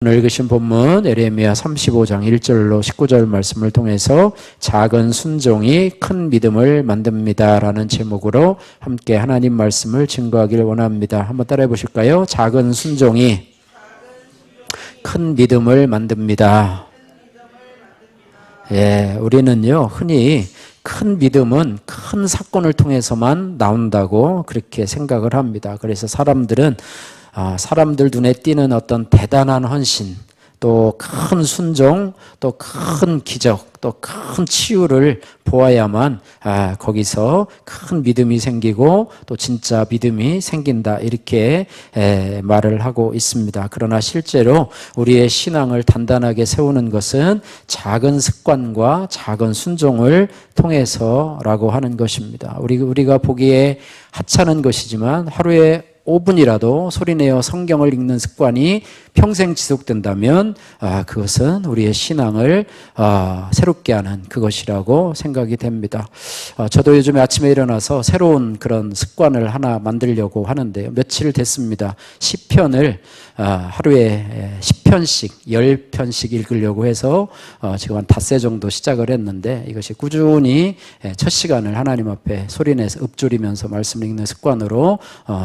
오늘 읽으신 본문 예레미야 35장 1절로 19절 말씀을 통해서 작은 순종이 큰 믿음을 만듭니다 라는 제목으로 함께 하나님 말씀을 증거하길 원합니다. 한번 따라해 보실까요? 작은 순종이 큰 믿음을 만듭니다. 예, 우리는요 흔히 큰 믿음은 큰 사건을 통해서만 나온다고 그렇게 생각을 합니다. 그래서 사람들은 사람들 눈에 띄는 어떤 대단한 헌신, 또 큰 순종, 또 큰 기적, 또 큰 치유를 보아야만 거기서 큰 믿음이 생기고 또 진짜 믿음이 생긴다 이렇게 말을 하고 있습니다. 그러나 실제로 우리의 신앙을 단단하게 세우는 것은 작은 습관과 작은 순종을 통해서라고 하는 것입니다. 우리가 보기에 하찮은 것이지만 하루에 5분이라도 소리내어 성경을 읽는 습관이 평생 지속된다면 그것은 우리의 신앙을 새롭게 하는 그것이라고 생각이 됩니다. 저도 요즘에 아침에 일어나서 새로운 그런 습관을 하나 만들려고 하는데요. 며칠 됐습니다. 시편을 하루에 10편씩 10편씩 읽으려고 해서 지금 한 닷새 정도 시작을 했는데 이것이 꾸준히 첫 시간을 하나님 앞에 소리내서 읊조리면서 말씀 읽는 습관으로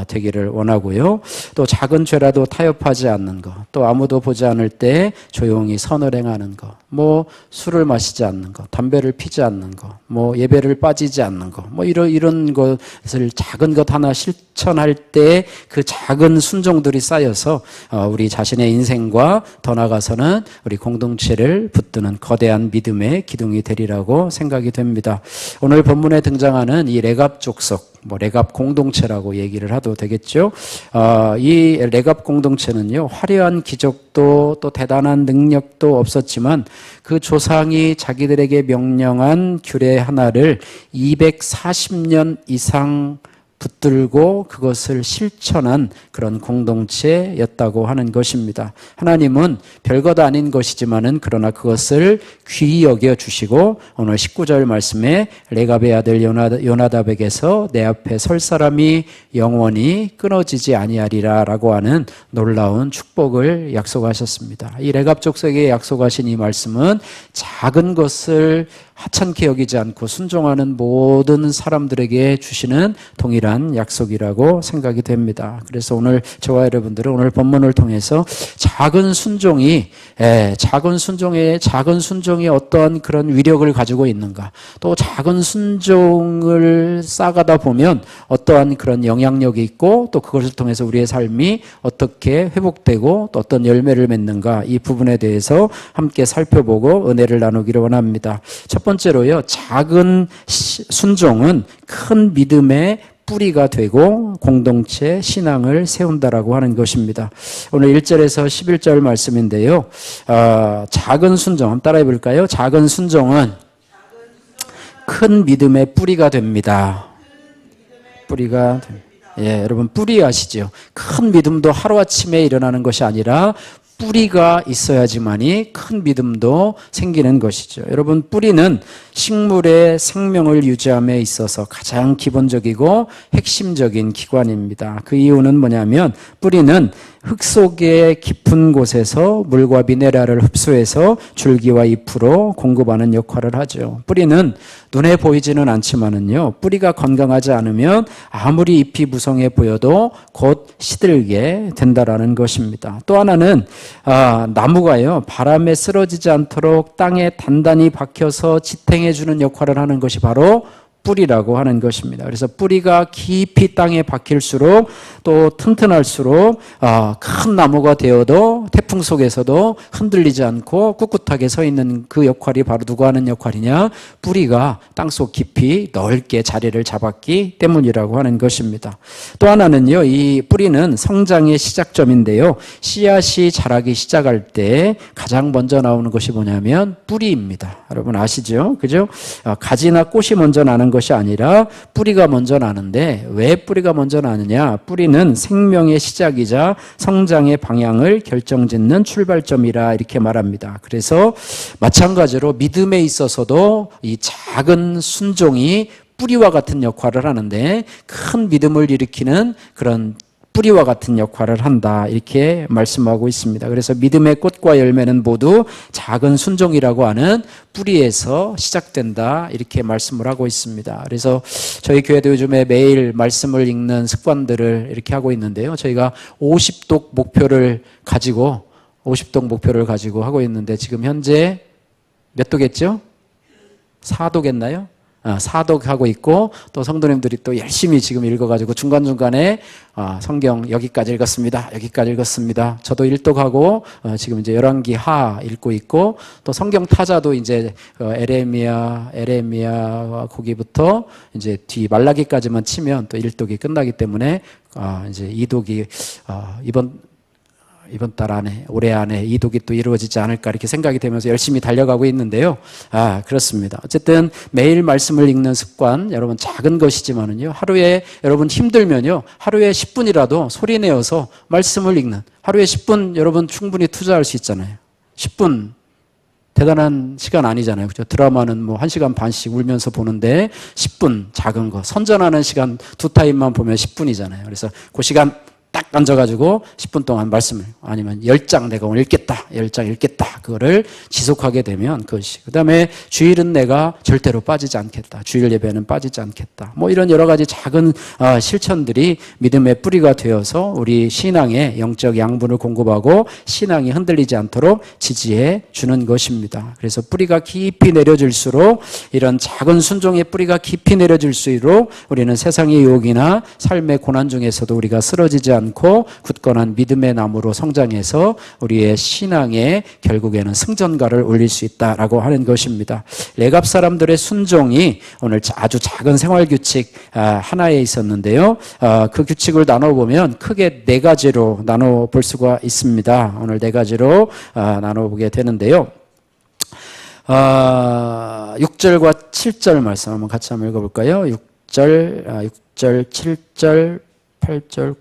되기를 원하고요. 또 작은 죄라도 타협하지 않는 것, 또 아무도 보지 않을 때 조용히 선을 행하는 것, 뭐 술을 마시지 않는 것, 담배를 피지 않는 것, 뭐 예배를 빠지지 않는 것, 뭐 이런 것을 작은 것 하나 실천할 때 그 작은 순종들이 쌓여서 우리 자신의 인생과 더 나아가서는 우리 공동체를 붙드는 거대한 믿음의 기둥이 되리라고 생각이 됩니다. 오늘 본문에 등장하는 이 레갑 족속, 레갑 공동체라고 얘기를 해도 되겠죠. 이 레갑 공동체는요, 화려한 기적도 또 대단한 능력도 없었지만 그 조상이 자기들에게 명령한 규례 하나를 240년 이상 붙들고 그것을 실천한 그런 공동체였다고 하는 것입니다. 하나님은 별것 아닌 것이지만은 그러나 그것을 귀히 여겨 주시고 오늘 19절 말씀에 레갑의 아들 요나답에게서 내 앞에 설 사람이 영원히 끊어지지 아니하리라 라고 하는 놀라운 축복을 약속하셨습니다. 이 레갑 족속에게 약속하신 이 말씀은 작은 것을 하찮게 여기지 않고 순종하는 모든 사람들에게 주시는 동일한 약속이라고 생각이 됩니다. 그래서 오늘 저와 여러분들은 오늘 본문을 통해서 작은 순종이 어떠한 그런 위력을 가지고 있는가, 또 작은 순종을 쌓아가다 보면 어떠한 그런 영향력이 있고 또 그것을 통해서 우리의 삶이 어떻게 회복되고 또 어떤 열매를 맺는가, 이 부분에 대해서 함께 살펴보고 은혜를 나누기를 원합니다. 첫 번째로요, 작은 순종은 큰 믿음의 뿌리가 되고 공동체 신앙을 세운다라고 하는 것입니다. 오늘 1절에서 11절 말씀인데요. 작은 순종, 한번 따라해 볼까요? 작은 순종은 큰 믿음의 뿌리가 됩니다. 뿌리가 됩니다. 예, 여러분 뿌리 아시죠? 큰 믿음도 하루아침에 일어나는 것이 아니라 뿌리가 있어야지만이 큰 믿음도 생기는 것이죠. 여러분, 뿌리는 식물의 생명을 유지함에 있어서 가장 기본적이고 핵심적인 기관입니다. 그 이유는 뭐냐면 뿌리는 흙 속의 깊은 곳에서 물과 미네랄을 흡수해서 줄기와 잎으로 공급하는 역할을 하죠. 뿌리는 눈에 보이지는 않지만은요, 뿌리가 건강하지 않으면 아무리 잎이 무성해 보여도 곧 시들게 된다라는 것입니다. 또 하나는 나무가요, 바람에 쓰러지지 않도록 땅에 단단히 박혀서 지탱해주는 역할을 하는 것이 바로 뿌리라고 하는 것입니다. 그래서 뿌리가 깊이 땅에 박힐수록 또 튼튼할수록 큰 나무가 되어도 태풍 속에서도 흔들리지 않고 꿋꿋하게 서 있는 그 역할이 바로 누가 하는 역할이냐? 뿌리가 땅속 깊이 넓게 자리를 잡았기 때문이라고 하는 것입니다. 또 하나는요, 이 뿌리는 성장의 시작점인데요, 씨앗이 자라기 시작할 때 가장 먼저 나오는 것이 뭐냐면 뿌리입니다. 여러분 아시죠? 그죠? 가지나 꽃이 먼저 나는 것이 아니라 뿌리가 먼저 나는데, 왜 뿌리가 먼저 나느냐? 뿌리는 생명의 시작이자 성장의 방향을 결정짓는 출발점이라 이렇게 말합니다. 그래서 마찬가지로 믿음에 있어서도 이 작은 순종이 뿌리와 같은 역할을 하는데 큰 믿음을 일으키는 그런 뿌리와 같은 역할을 한다. 이렇게 말씀하고 있습니다. 그래서 믿음의 꽃과 열매는 모두 작은 순종이라고 하는 뿌리에서 시작된다. 이렇게 말씀을 하고 있습니다. 그래서 저희 교회도 요즘에 매일 말씀을 읽는 습관들을 이렇게 하고 있는데요. 저희가 50독 목표를 가지고 하고 있는데 지금 현재 몇 독했죠? 4독했나요? 4독하고 있고 또 성도님들이 또 열심히 지금 읽어가지고 중간중간에 성경 여기까지 읽었습니다. 저도 1독하고 지금 이제 열왕기 하 읽고 있고 또 성경 타자도 이제 에레미야 거기부터 이제 뒤 말라기까지만 치면 또 1독이 끝나기 때문에 이제 2독이 이번 달 안에, 올해 안에 이독이 또 이루어지지 않을까 이렇게 생각이 되면서 열심히 달려가고 있는데요. 그렇습니다. 어쨌든 매일 말씀을 읽는 습관, 여러분 작은 것이지만은요, 하루에 여러분 힘들면요, 하루에 10분이라도 소리 내어서 말씀을 읽는, 하루에 10분 여러분 충분히 투자할 수 있잖아요. 10분. 대단한 시간 아니잖아요. 그죠? 드라마는 뭐 1시간 반씩 울면서 보는데 10분 작은 거. 선전하는 시간 2타임만 보면 10분이잖아요. 그래서 그 시간 딱 앉아가지고 10분 동안 말씀을 아니면 10장 내가 오늘 읽겠다. 10장 읽겠다. 그거를 지속하게 되면 그것이. 그 다음에 주일은 내가 절대로 빠지지 않겠다. 주일 예배는 빠지지 않겠다. 뭐 이런 여러 가지 작은 실천들이 믿음의 뿌리가 되어서 우리 신앙의 영적 양분을 공급하고 신앙이 흔들리지 않도록 지지해 주는 것입니다. 그래서 뿌리가 깊이 내려질수록 이런 작은 순종의 뿌리가 깊이 내려질수록 우리는 세상의 유혹이나 삶의 고난 중에서도 우리가 쓰러지지 않고 굳건한 믿음의 나무로 성장해서 우리의 신앙에 결국에는 승전가를 올릴 수 있다라고 하는 것입니다. 레갑 사람들의 순종이 오늘 아주 작은 생활 규칙 하나에 있었는데요. 그 규칙을 나눠보면 크게 4가지로 나눠볼 수가 있습니다. 오늘 4가지로 나눠보게 되는데요. 6절과 7절 말씀 한번 같이 한번 읽어볼까요? 6절, 7절, 8절,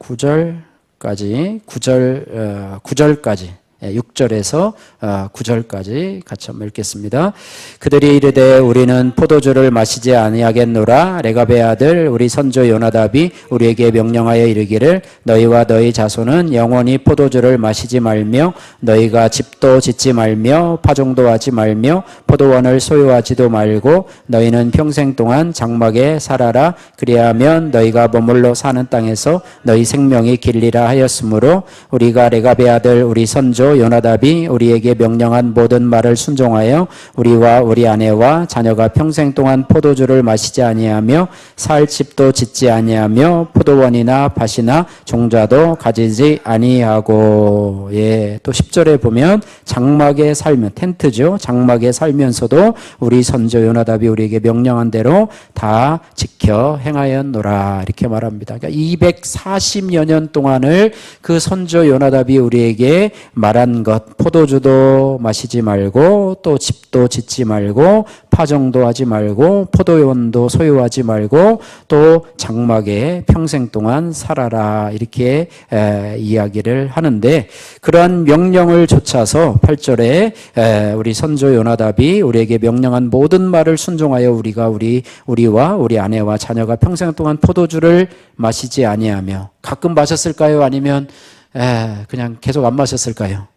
9절까지 6절에서 9절까지 같이 한번 읽겠습니다. 그들이 이르되 우리는 포도주를 마시지 아니하겠노라. 레갑의 아들 우리 선조 요나답이 우리에게 명령하여 이르기를 너희와 너희 자손은 영원히 포도주를 마시지 말며 너희가 집도 짓지 말며 파종도 하지 말며 포도원을 소유하지도 말고 너희는 평생 동안 장막에 살아라. 그리하면 너희가 머물러 사는 땅에서 너희 생명이 길리라 하였으므로 우리가 레갑의 아들 우리 선조 요나답이 우리에게 명령한 모든 말을 순종하여 우리와 우리 아내와 자녀가 평생 동안 포도주를 마시지 아니하며 살 집도 짓지 아니하며 포도원이나 밭이나 종자도 가지지 아니하고. 또 10절에 보면 장막에 살면, 텐트죠. 장막에 살면서도 우리 선조 요나답이 우리에게 명령한 대로 다 지켜 행하였노라. 이렇게 말합니다. 그러니까 240여 년 동안을 그 선조 요나답이 우리에게 말한 것, 포도주도 마시지 말고 또 집도 짓지 말고 파종도 하지 말고 포도원도 소유하지 말고 또 장막에 평생 동안 살아라. 이렇게 이야기를 하는데 그러한 명령을 좇아서 8절에 우리 선조 요나답이 우리에게 명령한 모든 말을 순종하여 우리와 우리 아내와 자녀가 평생 동안 포도주를 마시지 아니하며. 가끔 마셨을까요? 아니면 그냥 계속 안 마셨을까요?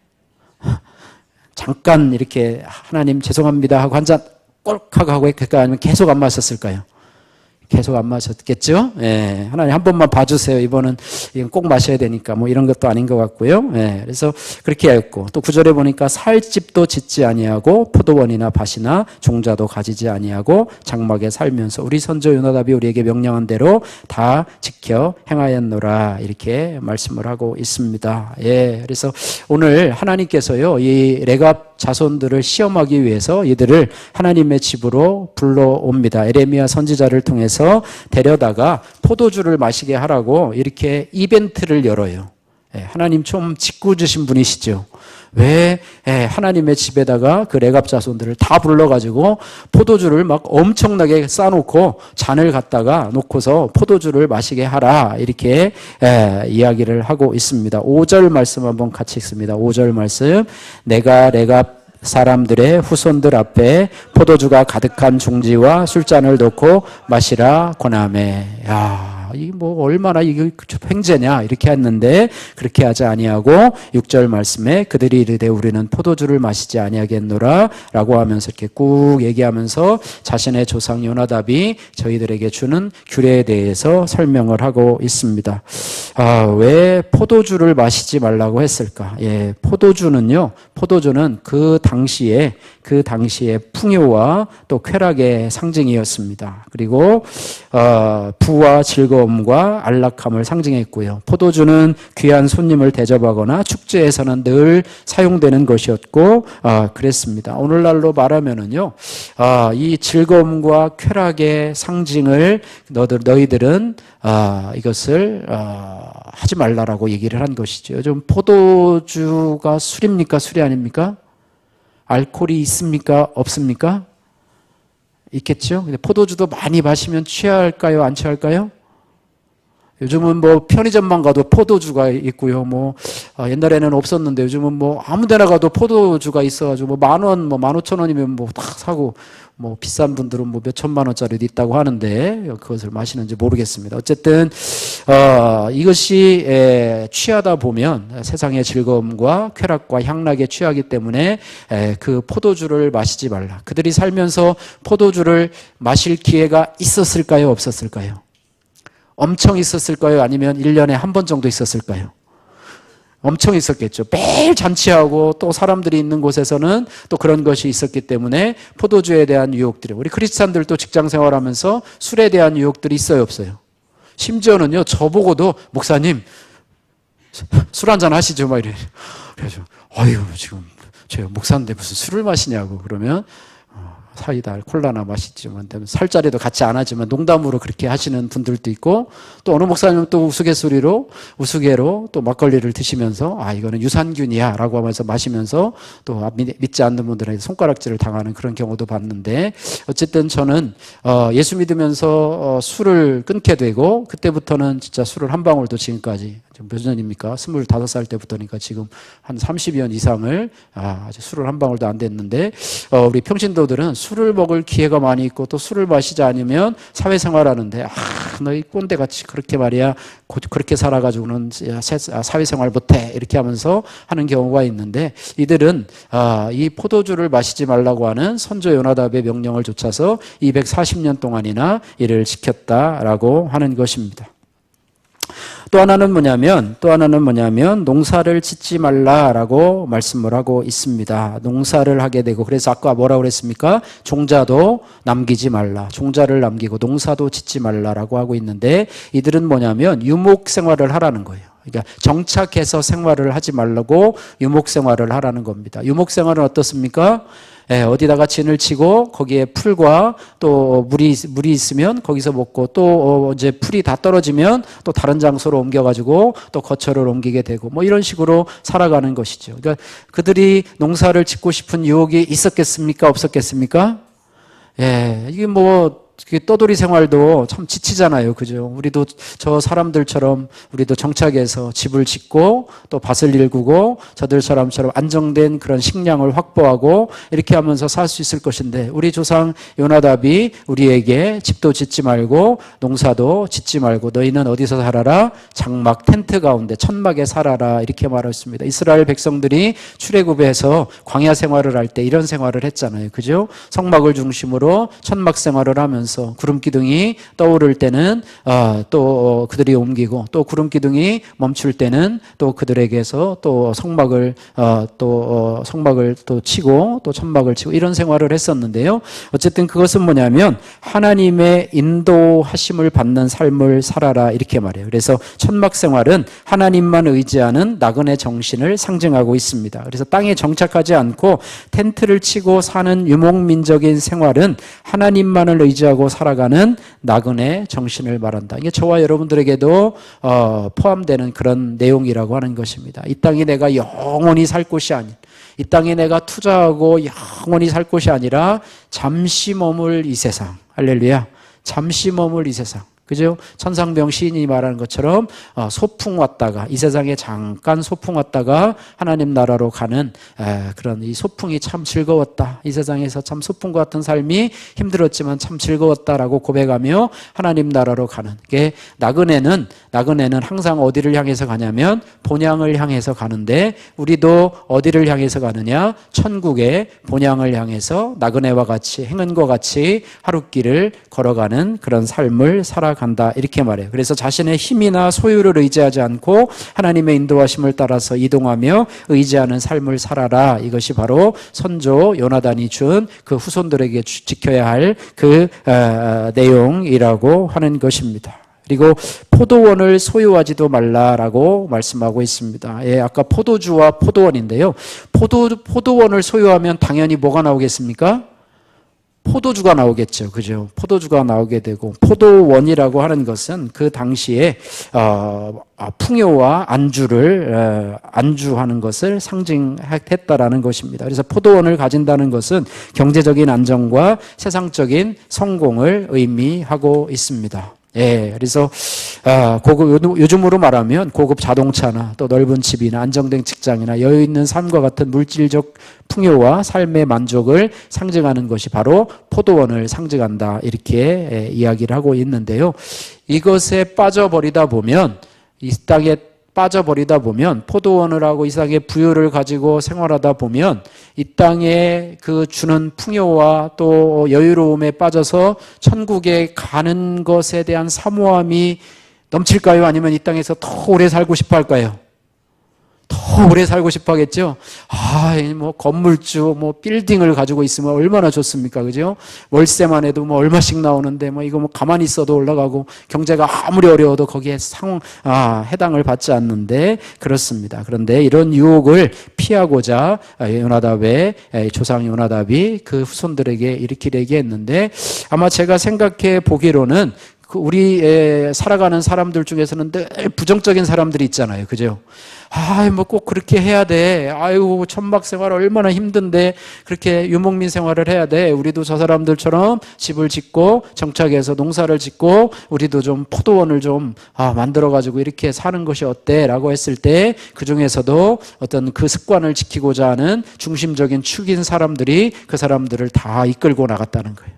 잠깐 이렇게 하나님 죄송합니다 하고 한 잔 꼴깍 하고 했을까요? 아니면 계속 안 마셨을까요? 계속 안 마셨겠죠? 하나님 한 번만 봐주세요. 이건 꼭 마셔야 되니까 뭐 이런 것도 아닌 것 같고요. 그래서 그렇게 했고 또 9절에 보니까 살 집도 짓지 아니하고 포도원이나 밭이나 종자도 가지지 아니하고 장막에 살면서 우리 선조 요나답이 우리에게 명령한 대로 다 지켜 행하였노라. 이렇게 말씀을 하고 있습니다. 그래서 오늘 하나님께서요 이 레갑 자손들을 시험하기 위해서 이들을 하나님의 집으로 불러옵니다. 에레미야 선지자를 통해서 데려다가 포도주를 마시게 하라고 이렇게 이벤트를 열어요. 하나님 좀 짓궂으신 분이시죠. 왜 하나님의 집에다가 그 레갑 자손들을 다 불러가지고 포도주를 막 엄청나게 싸놓고 잔을 갖다가 놓고서 포도주를 마시게 하라 이렇게 이야기를 하고 있습니다. 5절 말씀 한번 같이 읽습니다. 5절 말씀 내가 레갑 사람들의 후손들 앞에 포도주가 가득한 중지와 술잔을 놓고 마시라 권하매. 야, 이 뭐 얼마나 이게 횡재냐 이렇게 했는데 그렇게 하지 아니하고 6절 말씀에 그들이 이르되 우리는 포도주를 마시지 아니하겠노라라고 하면서 이렇게 꾹 얘기하면서 자신의 조상 요나답이 저희들에게 주는 규례에 대해서 설명을 하고 있습니다. 왜 포도주를 마시지 말라고 했을까? 예, 포도주는 그 당시에 풍요와 또 쾌락의 상징이었습니다. 그리고 부와 즐거움과 안락함을 상징했고요. 포도주는 귀한 손님을 대접하거나 축제에서는 늘 사용되는 것이었고 그랬습니다. 오늘날로 말하면은요, 이 즐거움과 쾌락의 상징을 너희들은 이것을 하지 말라라고 얘기를 한 것이죠. 요즘 포도주가 술입니까? 술이 아닙니까? 알코올이 있습니까? 없습니까? 있겠죠? 근데 포도주도 많이 마시면 취할까요? 안 취할까요? 요즘은 뭐 편의점만 가도 포도주가 있고요. 옛날에는 없었는데 요즘은 뭐 아무 데나 가도 포도주가 있어가지고 뭐 10,000원, 뭐 15,000원이면 뭐 다 사고 뭐 비싼 분들은 뭐 몇 천만 원짜리도 있다고 하는데 그것을 마시는지 모르겠습니다. 어쨌든 이것이 취하다 보면 세상의 즐거움과 쾌락과 향락에 취하기 때문에 그 포도주를 마시지 말라. 그들이 살면서 포도주를 마실 기회가 있었을까요? 없었을까요? 엄청 있었을까요? 아니면 1년에 한 번 정도 있었을까요? 엄청 있었겠죠. 매일 잔치하고 또 사람들이 있는 곳에서는 또 그런 것이 있었기 때문에 포도주에 대한 유혹들이, 우리 크리스찬들도 직장 생활하면서 술에 대한 유혹들이 있어요, 없어요? 심지어는요, 저보고도 목사님 술 한잔 하시죠, 막 이래. 그래서 아유 지금 저 목사인데 무슨 술을 마시냐고. 그러면 사이다, 콜라나 마시지만 살자리도 같이 안 하지만 농담으로 그렇게 하시는 분들도 있고, 또 어느 목사님은 또 우스개로 또 막걸리를 드시면서 이거는 유산균이야 라고 하면서 마시면서 또 믿지 않는 분들에게 손가락질을 당하는 그런 경우도 봤는데, 어쨌든 저는 예수 믿으면서 술을 끊게 되고 그때부터는 진짜 술을 한 방울도 지금까지 몇 년입니까? 25살 때부터니까 지금 한 30년 이상을 아직 술을 한 방울도 안 됐는데, 우리 평신도들은 술을 먹을 기회가 많이 있고 또 술을 마시지 않으면 사회생활하는데 너희 꼰대같이 그렇게 말이야 그렇게 살아가지고는 사회생활 못해 이렇게 하면서 하는 경우가 있는데, 이들은 이 포도주를 마시지 말라고 하는 선조 요나답의 명령을 좇아서 240년 동안이나 이를 지켰다라고 하는 것입니다. 또 하나는 뭐냐면 농사를 짓지 말라라고 말씀을 하고 있습니다. 농사를 하게 되고, 그래서 아까 뭐라고 그랬습니까? 종자도 남기지 말라. 종자를 남기고 농사도 짓지 말라라고 하고 있는데, 이들은 뭐냐면 유목 생활을 하라는 거예요. 그러니까 정착해서 생활을 하지 말라고 유목 생활을 하라는 겁니다. 유목 생활은 어떻습니까? 어디다가 진을 치고 거기에 풀과 또 물이 있으면 거기서 먹고, 또 이제 풀이 다 떨어지면 또 다른 장소로 옮겨가지고 또 거처를 옮기게 되고 뭐 이런 식으로 살아가는 것이죠. 그러니까 그들이 농사를 짓고 싶은 유혹이 있었겠습니까? 없었겠습니까? 이게 뭐 떠돌이 생활도 참 지치잖아요. 그죠? 우리도 저 사람들처럼 우리도 정착해서 집을 짓고 또 밭을 일구고 저들 사람처럼 안정된 그런 식량을 확보하고 이렇게 하면서 살 수 있을 것인데, 우리 조상 요나답이 우리에게 집도 짓지 말고 농사도 짓지 말고 너희는 어디서 살아라? 장막 텐트 가운데 천막에 살아라 이렇게 말했습니다. 이스라엘 백성들이 출애굽에서 광야 생활을 할 때 이런 생활을 했잖아요. 그죠? 성막을 중심으로 천막 생활을 하면서 구름 기둥이 떠오를 때는 또 그들이 옮기고, 또 구름 기둥이 멈출 때는 또 그들에게서 또 성막을 또 치고 또 천막을 치고 이런 생활을 했었는데요. 어쨌든 그것은 뭐냐면 하나님의 인도하심을 받는 삶을 살아라 이렇게 말해요. 그래서 천막 생활은 하나님만 의지하는 나그네 정신을 상징하고 있습니다. 그래서 땅에 정착하지 않고 텐트를 치고 사는 유목민적인 생활은 하나님만을 의지하고 살아가는 나그네 정신을 말한다. 이게 저와 여러분들에게도 포함되는 그런 내용이라고 하는 것입니다. 이 땅이 내가 영원히 살 곳이 아닌, 이 땅에 내가 투자하고 영원히 살 곳이 아니라 잠시 머물 이 세상. 할렐루야. 잠시 머물 이 세상. 그죠? 천상병 시인이 말하는 것처럼 소풍 왔다가 이 세상에 잠깐 소풍 왔다가 하나님 나라로 가는 그런 이 소풍이 참 즐거웠다. 이 세상에서 참 소풍과 같은 삶이 힘들었지만 참 즐거웠다라고 고백하며 하나님 나라로 가는 게 나그네는 항상 어디를 향해서 가냐면 본향을 향해서 가는데 우리도 어디를 향해서 가느냐? 천국의 본향을 향해서 나그네와 같이 행은과 같이 하루길을 걸어가는 그런 삶을 살아간다 이렇게 말해요. 그래서 자신의 힘이나 소유를 의지하지 않고 하나님의 인도하심을 따라서 이동하며 의지하는 삶을 살아라. 이것이 바로 선조 요나단이 준 그 후손들에게 지켜야 할 그 내용이라고 하는 것입니다. 그리고 포도원을 소유하지도 말라라고 말씀하고 있습니다. 예, 아까 포도주와 포도원인데요. 포도원을 소유하면 당연히 뭐가 나오겠습니까? 포도주가 나오겠죠. 그죠? 포도주가 나오게 되고, 포도원이라고 하는 것은 그 당시에 풍요와 안주하는 것을 상징했다라는 것입니다. 그래서 포도원을 가진다는 것은 경제적인 안정과 세상적인 성공을 의미하고 있습니다. 예, 그래서 요즘으로 말하면 고급 자동차나 또 넓은 집이나 안정된 직장이나 여유 있는 삶과 같은 물질적 풍요와 삶의 만족을 상징하는 것이 바로 포도원을 상징한다 이렇게 이야기를 하고 있는데요. 이것에 빠져버리다 보면 이 땅에 빠져버리다 보면 포도원을 하고 이 땅의 부유를 가지고 생활하다 보면 이 땅에 그 주는 풍요와 또 여유로움에 빠져서 천국에 가는 것에 대한 사모함이 넘칠까요? 아니면 이 땅에서 더 오래 살고 싶어 할까요? 더 오래 살고 싶어 하겠죠? 건물주, 빌딩을 가지고 있으면 얼마나 좋습니까? 그죠? 월세만 해도 얼마씩 나오는데, 이거 가만히 있어도 올라가고, 경제가 아무리 어려워도 거기에 해당을 받지 않는데, 그렇습니다. 그런데 이런 유혹을 피하고자, 조상 요나답이 그 후손들에게 이렇게 얘기했는데, 아마 제가 생각해 보기로는 우리 살아가는 사람들 중에서는 늘 부정적인 사람들이 있잖아요. 그죠? 꼭 그렇게 해야 돼. 천막 생활 얼마나 힘든데 그렇게 유목민 생활을 해야 돼. 우리도 저 사람들처럼 집을 짓고 정착해서 농사를 짓고 우리도 좀 포도원을 좀 만들어가지고 이렇게 사는 것이 어때? 라고 했을 때 그 중에서도 어떤 그 습관을 지키고자 하는 중심적인 축인 사람들이 그 사람들을 다 이끌고 나갔다는 거예요.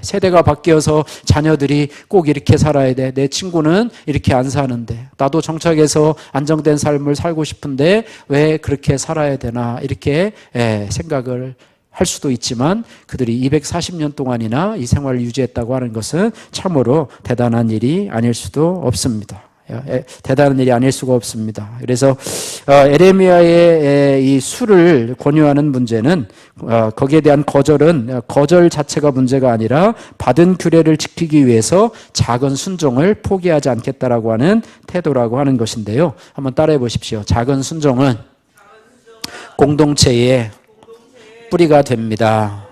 세대가 바뀌어서 자녀들이 꼭 이렇게 살아야 돼. 내 친구는 이렇게 안 사는데 나도 정착해서 안정된 삶을 살고 싶은데 왜 그렇게 살아야 되나 이렇게 생각을 할 수도 있지만 그들이 240년 동안이나 이 생활을 유지했다고 하는 것은 참으로 대단한 일이 아닐 수도 없습니다. 대단한 일이 아닐 수가 없습니다. 그래서 에레미야의 이 수를 권유하는 문제는 거기에 대한 거절 자체가 문제가 아니라 받은 규례를 지키기 위해서 작은 순종을 포기하지 않겠다라고 하는 태도라고 하는 것인데요. 한번 따라해 보십시오. 작은 순종은 공동체의 뿌리가 됩니다.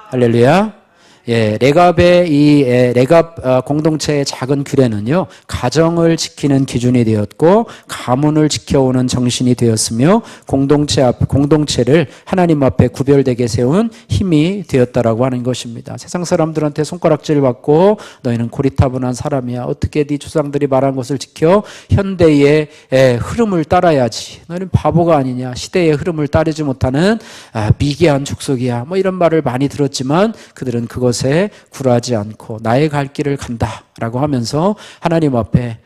할렐루야. 레갑 공동체의 작은 규례는요, 가정을 지키는 기준이 되었고, 가문을 지켜오는 정신이 되었으며, 공동체를 하나님 앞에 구별되게 세운 힘이 되었다라고 하는 것입니다. 세상 사람들한테 손가락질 받고, 너희는 고리타분한 사람이야. 어떻게 네 조상들이 말한 것을 지켜? 현대의 흐름을 따라야지. 너희는 바보가 아니냐. 시대의 흐름을 따르지 못하는 미개한 족속이야. 이런 말을 많이 들었지만, 그들은 그것에 굴하지 않고 나의 갈 길을 간다라고 하면서 하나님 앞에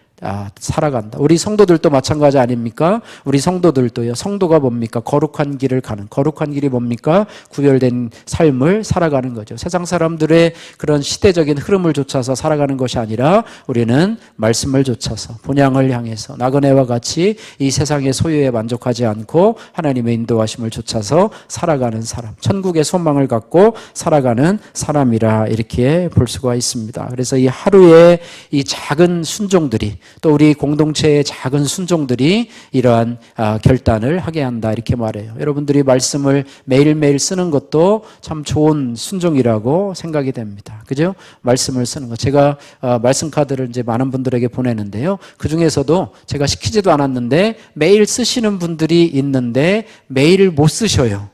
살아간다. 우리 성도들도 마찬가지 아닙니까? 우리 성도들도요. 성도가 뭡니까? 거룩한 길을 가는. 거룩한 길이 뭡니까? 구별된 삶을 살아가는 거죠. 세상 사람들의 그런 시대적인 흐름을 좇아서 살아가는 것이 아니라 우리는 말씀을 좇아서 본향을 향해서 나그네와 같이 이 세상의 소유에 만족하지 않고 하나님의 인도하심을 좇아서 살아가는 사람. 천국의 소망을 갖고 살아가는 사람이라 이렇게 볼 수가 있습니다. 그래서 이 하루의 이 작은 순종들이 또 우리 공동체의 작은 순종들이 이러한 결단을 하게 한다 이렇게 말해요. 여러분들이 말씀을 매일매일 쓰는 것도 참 좋은 순종이라고 생각이 됩니다. 그죠? 말씀을 쓰는 것. 제가 말씀 카드를 이제 많은 분들에게 보내는데요. 그 중에서도 제가 시키지도 않았는데 매일 쓰시는 분들이 있는데 매일 못 쓰셔요.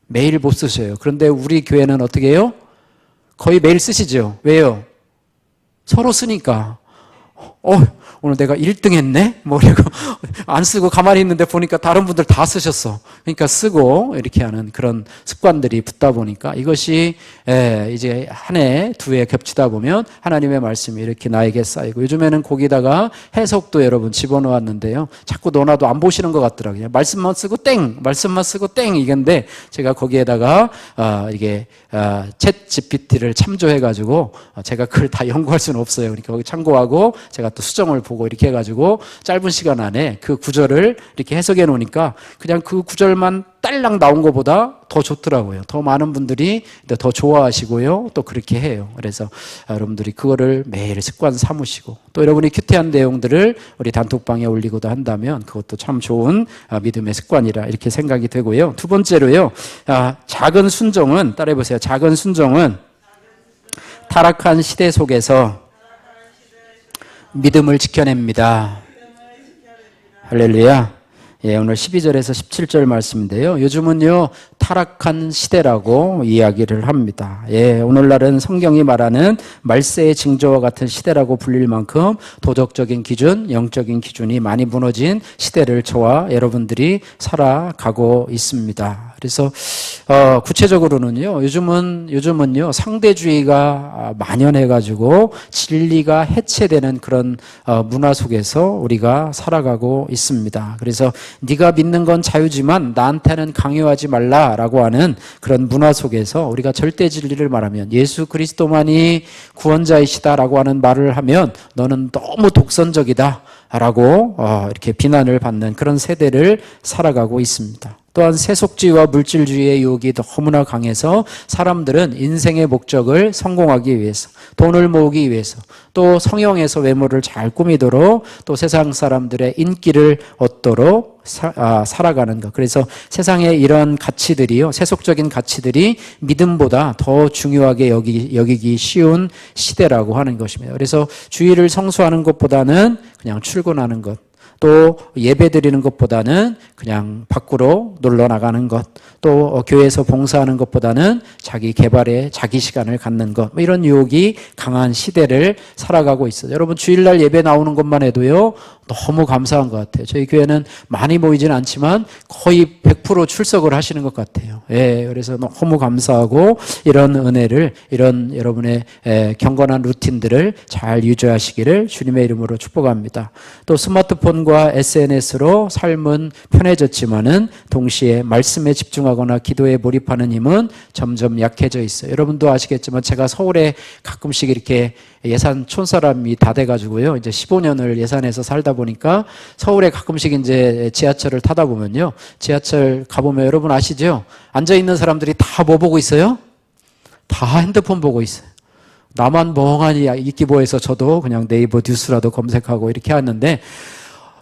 매일 못 쓰셔요. 그런데 우리 교회는 어떻게 해요? 거의 매일 쓰시죠. 왜요? 서로 쓰니까. 오늘 내가 1등 했네? 뭐, 그리고 안 쓰고 가만히 있는데 보니까 다른 분들 다 쓰셨어. 그러니까 쓰고 이렇게 하는 그런 습관들이 붙다 보니까 이것이 이제 한 해, 두 해 겹치다 보면 하나님의 말씀이 이렇게 나에게 쌓이고 요즘에는 거기다가 해석도 여러분 집어넣었는데요. 자꾸 넣어놔도 안 보시는 것 같더라고요. 말씀만 쓰고 땡! 말씀만 쓰고 땡! 이건데 제가 거기에다가 이게 챗 GPT를 참조해가지고 제가 그걸 다 연구할 수는 없어요. 그러니까 거기 참고하고 제가 또 수정을 보고 이렇게 해가지고 짧은 시간 안에 그 구절을 이렇게 해석해 놓으니까 그냥 그 구절만 딸랑 나온 것보다 더 좋더라고요. 더 많은 분들이 더 좋아하시고요. 또 그렇게 해요. 그래서 여러분들이 그거를 매일 습관 삼으시고 또 여러분이 큐티한 내용들을 우리 단톡방에 올리고도 한다면 그것도 참 좋은 믿음의 습관이라 이렇게 생각이 되고요. 두 번째로요. 작은 순종은 따라해 보세요. 작은 순종은 타락한 시대 속에서 믿음을 지켜냅니다. 할렐루야. 예, 오늘 12절에서 17절 말씀인데요. 요즘은요, 타락한 시대라고 이야기를 합니다. 예, 오늘날은 성경이 말하는 말세의 징조와 같은 시대라고 불릴 만큼 도덕적인 기준, 영적인 기준이 많이 무너진 시대를 저와 여러분들이 살아가고 있습니다. 그래서 구체적으로는요, 요즘은요 상대주의가 만연해가지고 진리가 해체되는 그런 문화 속에서 우리가 살아가고 있습니다. 그래서 네가 믿는 건 자유지만 나한테는 강요하지 말라라고 하는 그런 문화 속에서 우리가 절대 진리를 말하면 예수 그리스도만이 구원자이시다라고 하는 말을 하면 너는 너무 독선적이다라고 이렇게 비난을 받는 그런 세대를 살아가고 있습니다. 또한 세속주의와 물질주의의 유혹이 너무나 강해서 사람들은 인생의 목적을 성공하기 위해서, 돈을 모으기 위해서, 또 성형에서 외모를 잘 꾸미도록, 또 세상 사람들의 인기를 얻도록 살아가는 것. 그래서 세상의 이런 가치들이요, 세속적인 가치들이 믿음보다 더 중요하게 여기기 쉬운 시대라고 하는 것입니다. 그래서 주일을 성수하는 것보다는 그냥 출근하는 것, 또 예배 드리는 것보다는 그냥 밖으로 놀러 나가는 것, 또 교회에서 봉사하는 것보다는 자기 개발에 자기 시간을 갖는 것, 뭐 이런 유혹이 강한 시대를 살아가고 있어요. 여러분 주일날 예배 나오는 것만 해도요 너무 감사한 것 같아요. 저희 교회는 많이 모이진 않지만 거의 100% 출석을 하시는 것 같아요. 예, 그래서 너무 감사하고 이런 은혜를, 이런 여러분의 경건한 루틴들을 잘 유지하시기를 주님의 이름으로 축복합니다. 또 스마트폰과 SNS로 삶은 편해졌지만은 동시에 말씀에 집중하거나 기도에 몰입하는 힘은 점점 약해져 있어요. 여러분도 아시겠지만 제가 서울에 가끔씩 이렇게 예산 촌사람이 다 돼가지고요. 이제 15년을 예산에서 살다 보니까 서울에 가끔씩 이제 지하철을 타다 보면요. 지하철 가보면 여러분 아시죠? 앉아있는 사람들이 다 뭐 보고 있어요? 다 핸드폰 보고 있어요. 나만 멍하니 있기보해서 저도 그냥 네이버 뉴스라도 검색하고 이렇게 하는데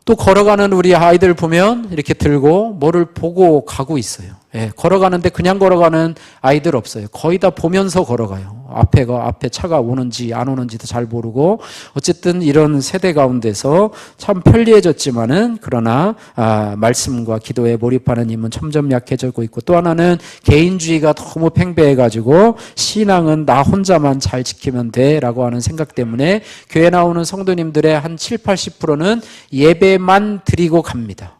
또 걸어가는 우리 아이들 보면 이렇게 들고 뭐를 보고 가고 있어요. 예, 걸어가는데 그냥 걸어가는 아이들 없어요. 거의 다 보면서 걸어가요. 앞에 차가 오는지 안 오는지도 잘 모르고 어쨌든 이런 세대 가운데서 참 편리해졌지만은 그러나 말씀과 기도에 몰입하는 힘은 점점 약해지고 있고 또 하나는 개인주의가 너무 팽배해가지고 신앙은 나 혼자만 잘 지키면 돼라고 하는 생각 때문에 교회 나오는 성도님들의 한 7, 80%는 예배만 드리고 갑니다.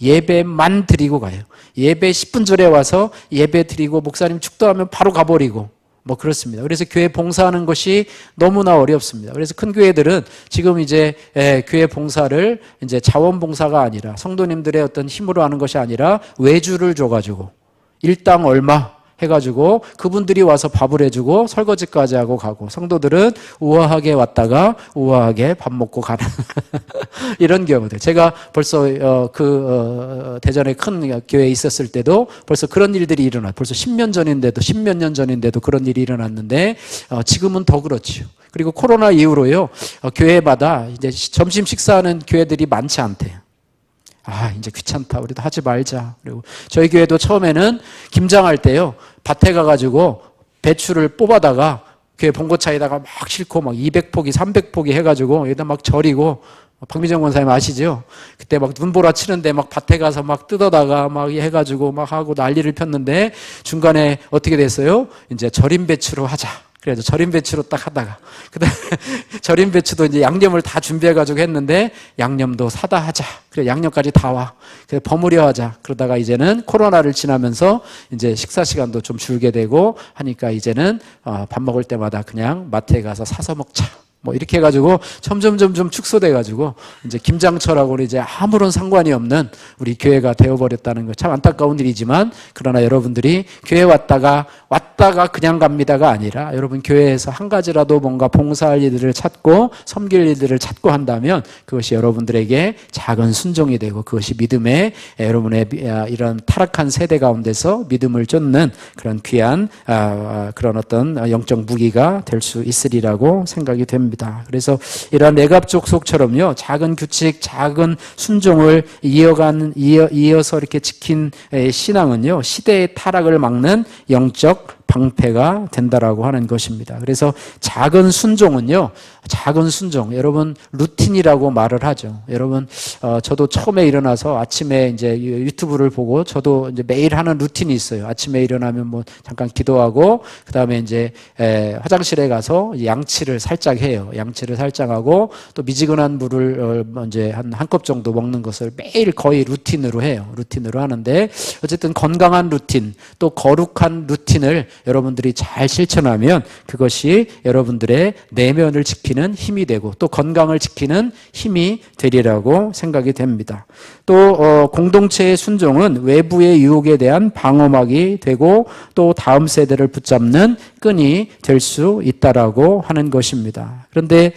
예배만 드리고 가요. 예배 10분 전에 와서 예배 드리고 목사님 축도하면 바로 가버리고 뭐 그렇습니다. 그래서 교회 봉사하는 것이 너무나 어렵습니다. 그래서 큰 교회들은 지금 이제 교회 봉사를 이제 자원봉사가 아니라 성도님들의 어떤 힘으로 하는 것이 아니라 외주를 줘가지고 일당 얼마 해가지고 그분들이 와서 밥을 해주고 설거지까지 하고 가고 성도들은 우아하게 왔다가 우아하게 밥 먹고 가는 이런 경우들. 제가 벌써 대전에 큰 교회에 있었을 때도 벌써 그런 일들이 일어나. 벌써 10년 전인데도 10몇 년 전인데도 그런 일이 일어났는데 지금은 더 그렇지요. 그리고 코로나 이후로요 교회마다 이제 점심 식사하는 교회들이 많지 않대요. 이제 귀찮다. 우리도 하지 말자. 그리고 저희 교회도 처음에는 김장할 때요, 밭에 가가지고 배추를 뽑아다가 교회 봉고차에다가 막 싣고 막 200포기, 300포기 해가지고 여기다 막 절이고, 박미정 권사님 아시죠? 그때 막 눈보라 치는데 막 밭에 가서 막 뜯어다가 막 해가지고 막 하고 난리를 폈는데 중간에 어떻게 됐어요? 이제 절임 배추로 하자. 그래서 절임 배추로 딱 하다가 그다음에 절임 배추도 이제 양념을 다 준비해가지고 했는데 양념도 사다 하자. 그래 양념까지 다 와. 그래 버무려 하자. 그러다가 이제는 코로나를 지나면서 이제 식사 시간도 좀 줄게 되고 하니까 이제는 밥 먹을 때마다 그냥 마트에 가서 사서 먹자. 뭐 이렇게 해가지고 점점 축소돼가지고 이제 김장철하고는 이제 아무런 상관이 없는 우리 교회가 되어버렸다는 거 참 안타까운 일이지만 그러나 여러분들이 교회 왔다가 그냥 갑니다가 아니라 여러분 교회에서 한 가지라도 뭔가 봉사할 일들을 찾고 섬길 일들을 찾고 한다면 그것이 여러분들에게 작은 순종이 되고 그것이 믿음의 여러분의 이런 타락한 세대 가운데서 믿음을 쫓는 그런 귀한 그런 어떤 영적 무기가 될 수 있으리라고 생각이 됩니다. 그래서 이러한 레갑 족속처럼요 작은 규칙, 작은 순종을 이어서 이렇게 지킨 신앙은요 시대의 타락을 막는 영적 방패가 된다라고 하는 것입니다. 그래서 작은 순종은요, 작은 순종, 여러분 루틴이라고 말을 하죠. 여러분 저도 처음에 일어나서 아침에 이제 유튜브를 보고 저도 이제 매일 하는 루틴이 있어요. 아침에 일어나면 뭐 잠깐 기도하고 그 다음에 이제 화장실에 가서 양치를 살짝 해요. 양치를 살짝 하고 또 미지근한 물을 이제 한 컵 정도 먹는 것을 매일 거의 루틴으로 해요. 루틴으로 하는데 어쨌든 건강한 루틴 또 거룩한 루틴을 여러분들이 잘 실천하면 그것이 여러분들의 내면을 지키는 힘이 되고 또 건강을 지키는 힘이 되리라고 생각이 됩니다. 또 공동체의 순종은 외부의 유혹에 대한 방어막이 되고 또 다음 세대를 붙잡는 끈이 될 수 있다라고 하는 것입니다. 그런데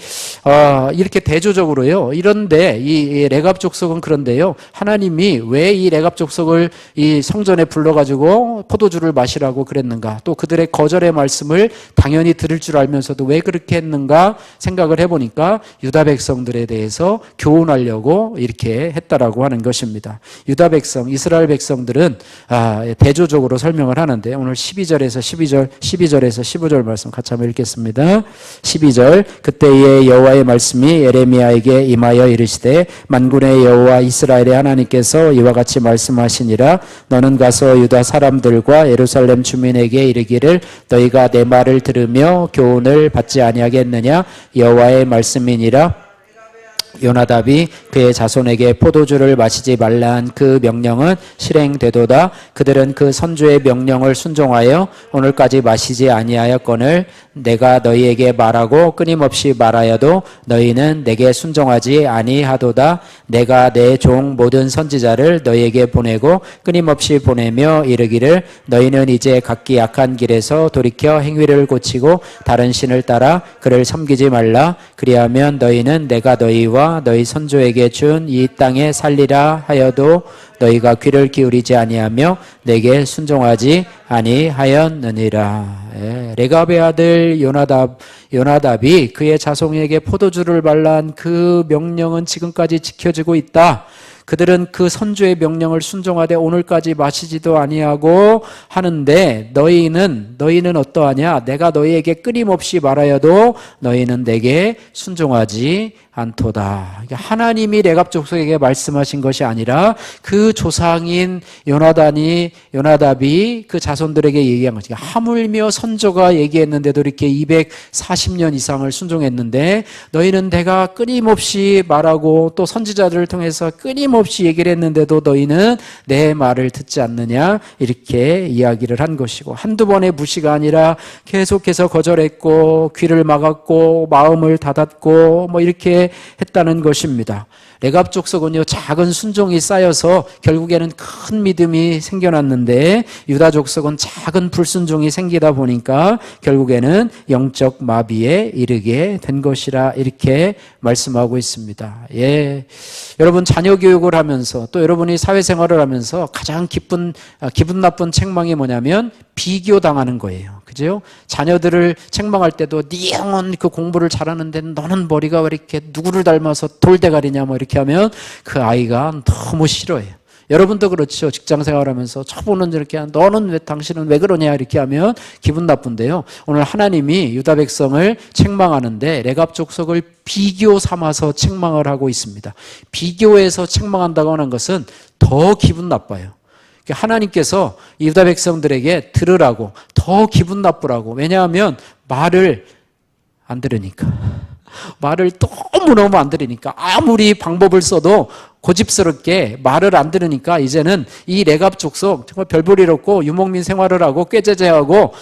이렇게 대조적으로요. 이런데 이 레갑 족속은 그런데요. 하나님이 왜 이 레갑 족속을 이 성전에 불러가지고 포도주를 마시라고 그랬는가? 또 그들의 거절의 말씀을 당연히 들을 줄 알면서도 왜 그렇게 했는가 생각을 해보니까 유다 백성들에 대해서 교훈하려고 이렇게 했다라고 하는 것입니다. 유다 백성, 이스라엘 백성들은 대조적으로 설명을 하는데 오늘 12절에서 15절 말씀 같이 한번 읽겠습니다. 12절 그때의 여호와의 말씀이 예레미야에게 임하여 이르시되 만군의 여호와 이스라엘의 하나님께서 이와 같이 말씀하시니라 너는 가서 유다 사람들과 예루살렘 주민에게 이르기를 너희가 내 말을 들으며 교훈을 받지 아니하겠느냐 여호와의 말씀이니라. 요나답이 그의 자손에게 포도주를 마시지 말라한 그 명령은 실행되도다. 그들은 그 선주의 명령을 순종하여 오늘까지 마시지 아니하였거늘 내가 너희에게 말하고 끊임없이 말하여도 너희는 내게 순종하지 아니하도다. 내가 내 종 모든 선지자를 너희에게 보내고 끊임없이 보내며 이르기를 너희는 이제 각기 악한 길에서 돌이켜 행위를 고치고 다른 신을 따라 그를 섬기지 말라. 그리하면 너희는 내가 너희와 너희 선조에게 준 이 땅에 살리라 하여도 너희가 귀를 기울이지 아니하며 내게 순종하지 아니하였느니라. 레갑의 아들 요나답이 그의 자손에게 포도주를 말란 그 명령은 지금까지 지켜지고 있다. 그들은 그 선주의 명령을 순종하되 오늘까지 마시지도 아니하고 하는데 너희는 어떠하냐? 내가 너희에게 끊임없이 말하여도 너희는 내게 순종하지 않도다. 하나님이 레갑 족속에게 말씀하신 것이 아니라 그 조상인 요나답이 그 자손들에게 얘기한 거지. 하물며 선조가 얘기했는데도 이렇게 240년 이상을 순종했는데 너희는 내가 끊임없이 말하고 또 선지자들을 통해서 끊임없이 얘기를 했는데도 너희는 내 말을 듣지 않느냐 이렇게 이야기를 한 것이고 한두 번의 무시가 아니라 계속해서 거절했고 귀를 막았고 마음을 닫았고 뭐 이렇게 했다는 것입니다. 레갑 족속은요 작은 순종이 쌓여서 결국에는 큰 믿음이 생겨났는데 유다 족속은 작은 불순종이 생기다 보니까 결국에는 영적 마비에 이르게 된 것이라 이렇게 말씀하고 있습니다. 여러분 자녀 교육을 하면서 또 여러분이 사회생활을 하면서 가장 기분 나쁜 책망이 뭐냐면 비교당하는 거예요. 그죠? 자녀들을 책망할 때도 네 형은 그 공부를 잘하는데 너는 머리가 왜 이렇게 누구를 닮아서 돌대가리냐 뭐 이렇게 하면 그 아이가 너무 싫어해요. 여러분도 그렇죠. 직장 생활하면서 저분은 이렇게 너는 당신은 왜 그러냐 이렇게 하면 기분 나쁜데요. 오늘 하나님이 유다 백성을 책망하는데 레갑 족속을 비교 삼아서 책망을 하고 있습니다. 비교해서 책망한다고 하는 것은 더 기분 나빠요. 하나님께서 유다 백성들에게 들으라고 더 더 기분 나쁘라고. 왜냐하면 말을 안 들으니까. 말을 너무너무 안 들으니까 아무리 방법을 써도 고집스럽게 말을 안 들으니까 이제는 이 레갑 족속 정말 별볼일 없고 유목민 생활을 하고 꾀죄죄하고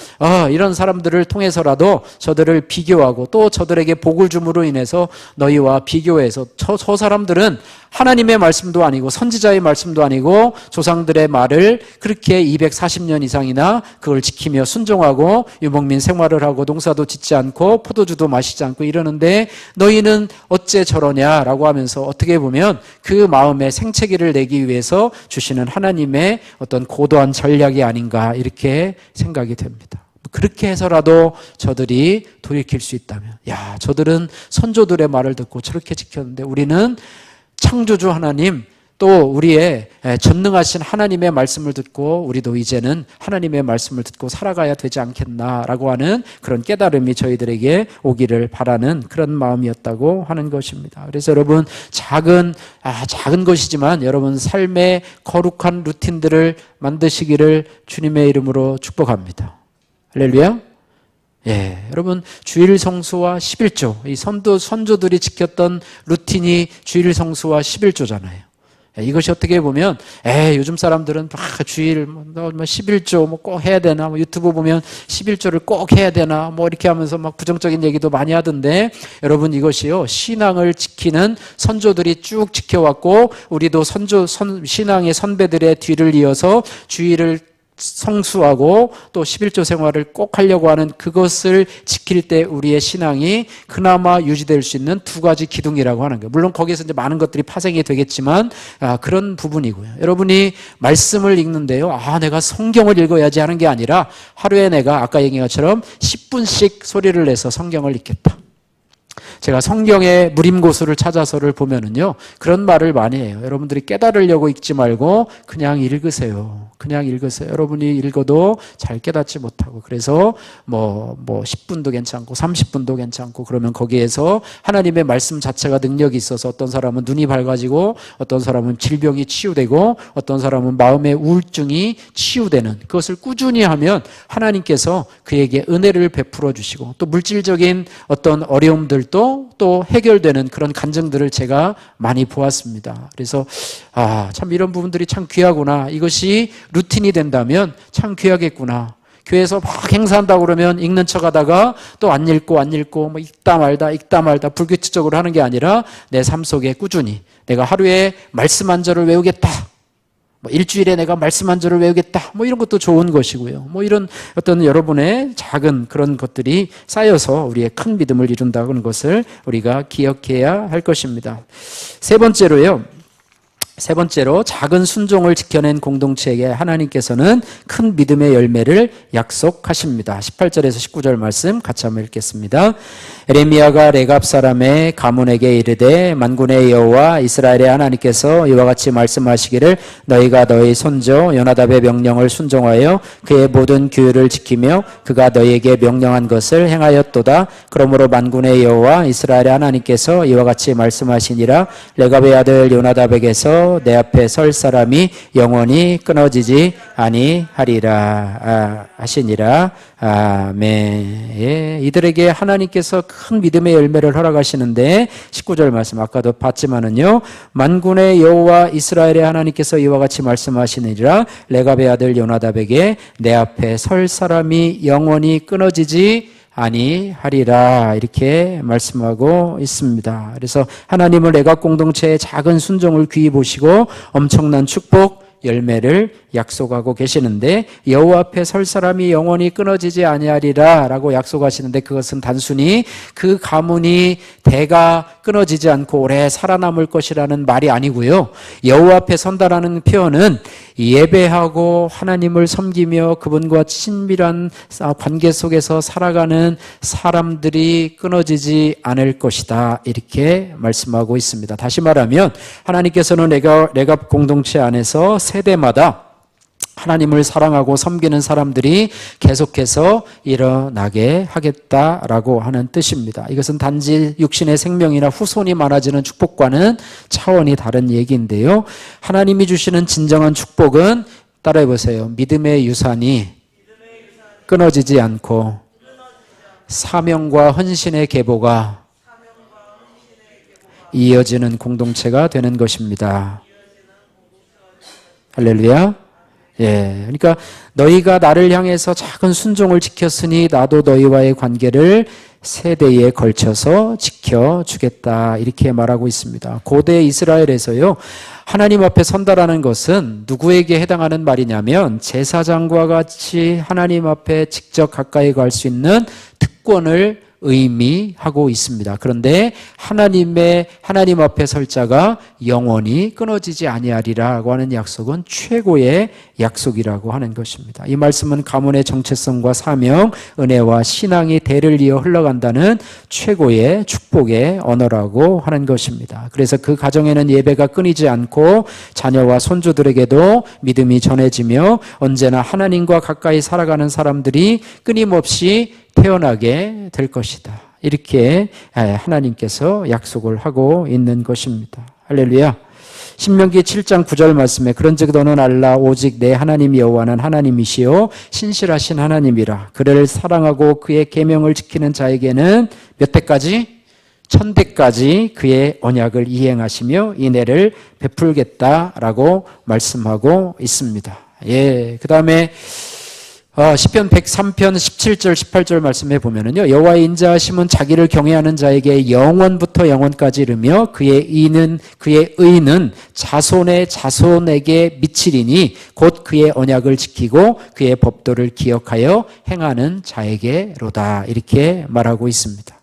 이런 사람들을 통해서라도 저들을 비교하고 또 저들에게 복을 줌으로 인해서 너희와 비교해서 저 사람들은 하나님의 말씀도 아니고 선지자의 말씀도 아니고 조상들의 말을 그렇게 240년 이상이나 그걸 지키며 순종하고 유목민 생활을 하고 농사도 짓지 않고 포도주도 마시지 않고 이러는데 너희는 어째 저러냐라고 하면서 어떻게 보면 그 마음에 생채기를 내기 위해서 주시는 하나님의 어떤 고도한 전략이 아닌가 이렇게 생각이 됩니다. 그렇게 해서라도 저들이 돌이킬 수 있다면 저들은 선조들의 말을 듣고 저렇게 지켰는데 우리는 창조주 하나님 또 우리의 전능하신 하나님의 말씀을 듣고 우리도 이제는 하나님의 말씀을 듣고 살아가야 되지 않겠나라고 하는 그런 깨달음이 저희들에게 오기를 바라는 그런 마음이었다고 하는 것입니다. 그래서 여러분 작은 것이지만 여러분 삶의 거룩한 루틴들을 만드시기를 주님의 이름으로 축복합니다. 할렐루야. 여러분 주일 성수와 11조 이 선조들이 지켰던 루틴이 주일 성수와 11조잖아요. 이것이 어떻게 보면 요즘 사람들은 주일 11조 꼭 해야 되나 유튜브 보면 11조를 꼭 해야 되나 이렇게 하면서 부정적인 얘기도 많이 하던데 여러분 이것이요 신앙을 지키는 선조들이 쭉 지켜왔고 우리도 신앙의 선배들의 뒤를 이어서 주일을 성수하고 또 11조 생활을 꼭 하려고 하는 그것을 지킬 때 우리의 신앙이 그나마 유지될 수 있는 두 가지 기둥이라고 하는 거예요. 물론 거기에서 이제 많은 것들이 파생이 되겠지만 그런 부분이고요. 여러분이 말씀을 읽는데요. 내가 성경을 읽어야지 하는 게 아니라 하루에 내가 아까 얘기한 것처럼 10분씩 소리를 내서 성경을 읽겠다. 제가 성경의 무림고수를 찾아서를 보면은요 그런 말을 많이 해요. 여러분들이 깨달으려고 읽지 말고 그냥 읽으세요. 그냥 읽으세요. 여러분이 읽어도 잘 깨닫지 못하고 그래서 10분도 괜찮고 30분도 괜찮고 그러면 거기에서 하나님의 말씀 자체가 능력이 있어서 어떤 사람은 눈이 밝아지고 어떤 사람은 질병이 치유되고 어떤 사람은 마음의 우울증이 치유되는 그것을 꾸준히 하면 하나님께서 그에게 은혜를 베풀어 주시고 또 물질적인 어떤 어려움들도 또 해결되는 그런 간증들을 제가 많이 보았습니다. 그래서 참 이런 부분들이 참 귀하구나. 이것이 루틴이 된다면 참 귀하겠구나. 교회에서 막 행사한다고 그러면 읽는 척 하다가 또 안 읽고 읽다 말다 불규칙적으로 하는 게 아니라 내 삶 속에 꾸준히 내가 하루에 말씀 한 절을 외우겠다. 일주일에 내가 말씀 한 절을 외우겠다. 이런 것도 좋은 것이고요. 이런 어떤 여러분의 작은 그런 것들이 쌓여서 우리의 큰 믿음을 이룬다는 것을 우리가 기억해야 할 것입니다. 세 번째로 작은 순종을 지켜낸 공동체에게 하나님께서는 큰 믿음의 열매를 약속하십니다. 18절에서 19절 말씀 같이 한번 읽겠습니다. 에레미야가 레갑 사람의 가문에게 이르되 만군의 여호와 이스라엘의 하나님께서 이와 같이 말씀하시기를 너희가 너희 손조 요나답의 명령을 순종하여 그의 모든 규율을 지키며 그가 너희에게 명령한 것을 행하였도다. 그러므로 만군의 여호와 이스라엘의 하나님께서 이와 같이 말씀하시니라 레갑의 아들 요나답에게서 내 앞에 설 사람이 영원히 끊어지지 아니하리라 하시니라. 아멘. 이들에게 하나님께서 큰 믿음의 열매를 허락하시는데 19절 말씀 아까도 봤지만은요 만군의 여호와 이스라엘의 하나님께서 이와 같이 말씀하시니라 레갑의 아들 요나답에게 내 앞에 설 사람이 영원히 끊어지지 아니하리라 이렇게 말씀하고 있습니다. 그래서 하나님은 레갑 공동체의 작은 순종을 귀히 보시고 엄청난 축복 열매를 약속하고 계시는데 여호와 앞에 설 사람이 영원히 끊어지지 아니하리라 라고 약속하시는데 그것은 단순히 그 가문이 대가 끊어지지 않고 오래 살아남을 것이라는 말이 아니고요. 여호와 앞에 선다라는 표현은 예배하고 하나님을 섬기며 그분과 친밀한 관계 속에서 살아가는 사람들이 끊어지지 않을 것이다 이렇게 말씀하고 있습니다. 다시 말하면 하나님께서는 레갑 공동체 안에서 세대마다 하나님을 사랑하고 섬기는 사람들이 계속해서 일어나게 하겠다라고 하는 뜻입니다. 이것은 단지 육신의 생명이나 후손이 많아지는 축복과는 차원이 다른 얘기인데요. 하나님이 주시는 진정한 축복은 따라해 보세요. 믿음의 유산이 끊어지지 않고 사명과 헌신의 계보가 이어지는 공동체가 되는 것입니다. 할렐루야. 예. 그러니까 너희가 나를 향해서 작은 순종을 지켰으니 나도 너희와의 관계를 세대에 걸쳐서 지켜주겠다. 이렇게 말하고 있습니다. 고대 이스라엘에서요, 하나님 앞에 선다라는 것은 누구에게 해당하는 말이냐면 제사장과 같이 하나님 앞에 직접 가까이 갈 수 있는 특권을 의미하고 있습니다. 그런데 하나님 앞에 설 자가 영원히 끊어지지 아니하리라고 하는 약속은 최고의 약속이라고 하는 것입니다. 이 말씀은 가문의 정체성과 사명, 은혜와 신앙이 대를 이어 흘러간다는 최고의 축복의 언어라고 하는 것입니다. 그래서 그 가정에는 예배가 끊이지 않고 자녀와 손주들에게도 믿음이 전해지며 언제나 하나님과 가까이 살아가는 사람들이 끊임없이 태어나게 될 것이다. 이렇게 하나님께서 약속을 하고 있는 것입니다. 할렐루야. 신명기 7장 9절 말씀에 그런즉 너는 알라 오직 내 하나님 여호와는 하나님이시요 신실하신 하나님이라. 그를 사랑하고 그의 계명을 지키는 자에게는 몇 대까지? 1000대까지 그의 언약을 이행하시며 인애를 베풀겠다라고 말씀하고 있습니다. 예, 그 다음에 시편 103편 17절 18절 말씀해 보면은요, 여호와의 인자하심은 자기를 경외하는 자에게 영원부터 영원까지 이르며 그의 의는 자손의 자손에게 미치리니 곧 그의 언약을 지키고 그의 법도를 기억하여 행하는 자에게로다. 이렇게 말하고 있습니다.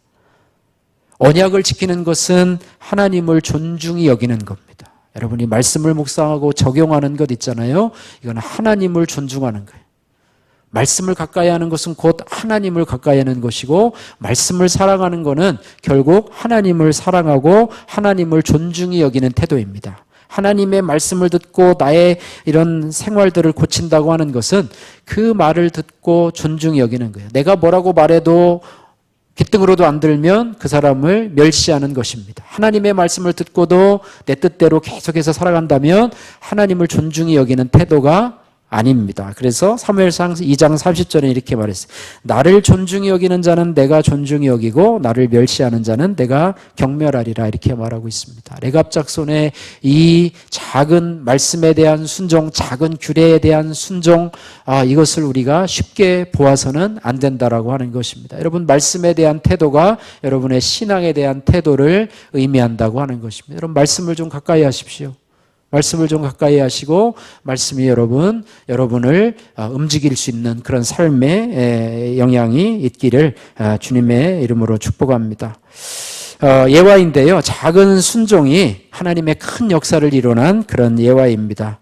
언약을 지키는 것은 하나님을 존중히 여기는 겁니다. 여러분이 말씀을 묵상하고 적용하는 것 있잖아요. 이건 하나님을 존중하는 거예요. 말씀을 가까이 하는 것은 곧 하나님을 가까이 하는 것이고, 말씀을 사랑하는 것은 결국 하나님을 사랑하고 하나님을 존중히 여기는 태도입니다. 하나님의 말씀을 듣고 나의 이런 생활들을 고친다고 하는 것은 그 말을 듣고 존중히 여기는 거예요. 내가 뭐라고 말해도 귓등으로도 안 들면 그 사람을 멸시하는 것입니다. 하나님의 말씀을 듣고도 내 뜻대로 계속해서 살아간다면 하나님을 존중히 여기는 태도가 아닙니다. 그래서 사무엘상 2장 30절에 이렇게 말했어요. 나를 존중히 여기는 자는 내가 존중히 여기고 나를 멸시하는 자는 내가 경멸하리라. 이렇게 말하고 있습니다. 레갑작손의 이 작은 말씀에 대한 순종, 작은 규례에 대한 순종, 이것을 우리가 쉽게 보아서는 안 된다라고 하는 것입니다. 여러분, 말씀에 대한 태도가 여러분의 신앙에 대한 태도를 의미한다고 하는 것입니다. 여러분, 말씀을 좀 가까이 하십시오. 말씀을 좀 가까이 하시고 말씀이 여러분을 움직일 수 있는 그런 삶의 영향이 있기를 주님의 이름으로 축복합니다. 예화인데요. 작은 순종이 하나님의 큰 역사를 이뤄낸 그런 예화입니다.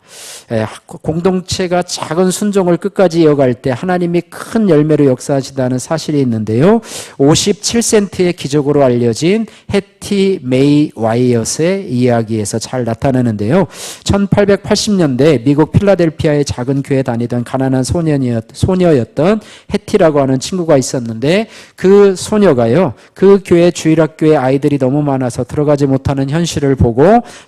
공동체가 작은 순종을 끝까지 이어갈 때 하나님이 큰 열매로 역사하신다는 사실이 있는데요. 57센트의 기적으로 알려진 해티 메이 와이엇의 이야기에서 잘 나타나는데요. 1880년대 미국 필라델피아의 작은 교회에 다니던 가난한 소녀였던 해티라고 하는 친구가 있었는데, 그 소녀가요, 그 교회 주일학교에 아이들이 너무 많아서 들어가지 못하는 현실을 보고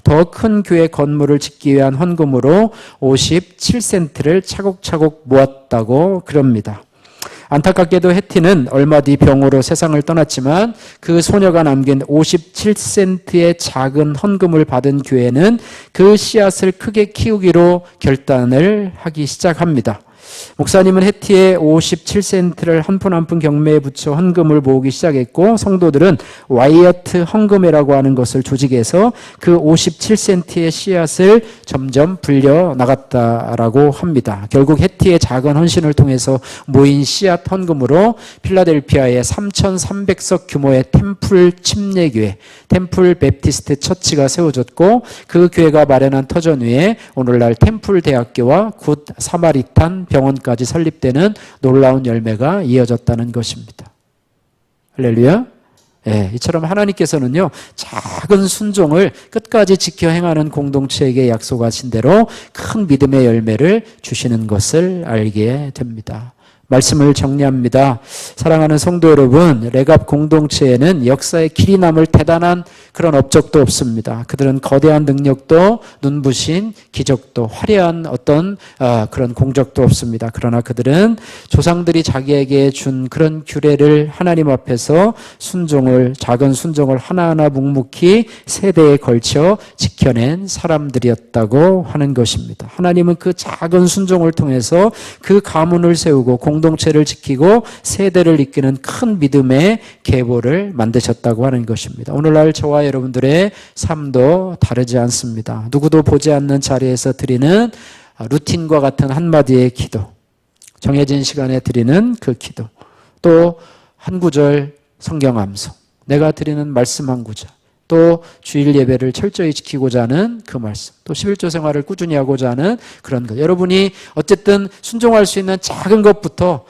더 큰 교회 건물을 짓기 위한 헌금으로 57센트를 차곡차곡 모았다고 그럽니다. 안타깝게도 해티는 얼마 뒤 병으로 세상을 떠났지만 그 소녀가 남긴 57센트의 작은 헌금을 받은 교회는 그 씨앗을 크게 키우기로 결단을 하기 시작합니다. 목사님은 해티의 57센트를 한 푼 한 푼 경매에 붙여 헌금을 모으기 시작했고, 성도들은 와이어트 헌금회라고 하는 것을 조직해서 그 57센트의 씨앗을 점점 불려 나갔다라고 합니다. 결국 해티의 작은 헌신을 통해서 모인 씨앗 헌금으로 필라델피아의 3,300석 규모의 템플 침례교회, 템플 베프티스트 처치가 세워졌고, 그 교회가 마련한 터전 위에 오늘날 템플 대학교와 굿 사마리탄 병원까지 설립되는 놀라운 열매가 이어졌다는 것입니다. 할렐루야. 예, 이처럼 하나님께서는요, 작은 순종을 끝까지 지켜 행하는 공동체에게 약속하신 대로 큰 믿음의 열매를 주시는 것을 알게 됩니다. 말씀을 정리합니다. 사랑하는 성도 여러분, 레갑 공동체에는 역사의 길이 남을 대단한 그런 업적도 없습니다. 그들은 거대한 능력도 눈부신 기적도 화려한 어떤 그런 공적도 없습니다. 그러나 그들은 조상들이 자기에게 준 그런 규례를 하나님 앞에서 작은 순종을 하나하나 묵묵히 세대에 걸쳐 지켜낸 사람들이었다고 하는 것입니다. 하나님은 그 작은 순종을 통해서 그 가문을 세우고 공동체를 지키고 세대를 이끄는 큰 믿음의 계보를 만드셨다고 하는 것입니다. 오늘날 저와 여러분들의 삶도 다르지 않습니다. 누구도 보지 않는 자리에서 드리는 루틴과 같은 한마디의 기도, 정해진 시간에 드리는 그 기도, 또 한 구절 성경 암송, 내가 드리는 말씀 한 구절, 또 주일 예배를 철저히 지키고자 하는 그 말씀, 또 11조 생활을 꾸준히 하고자 하는 그런 것. 여러분이 어쨌든 순종할 수 있는 작은 것부터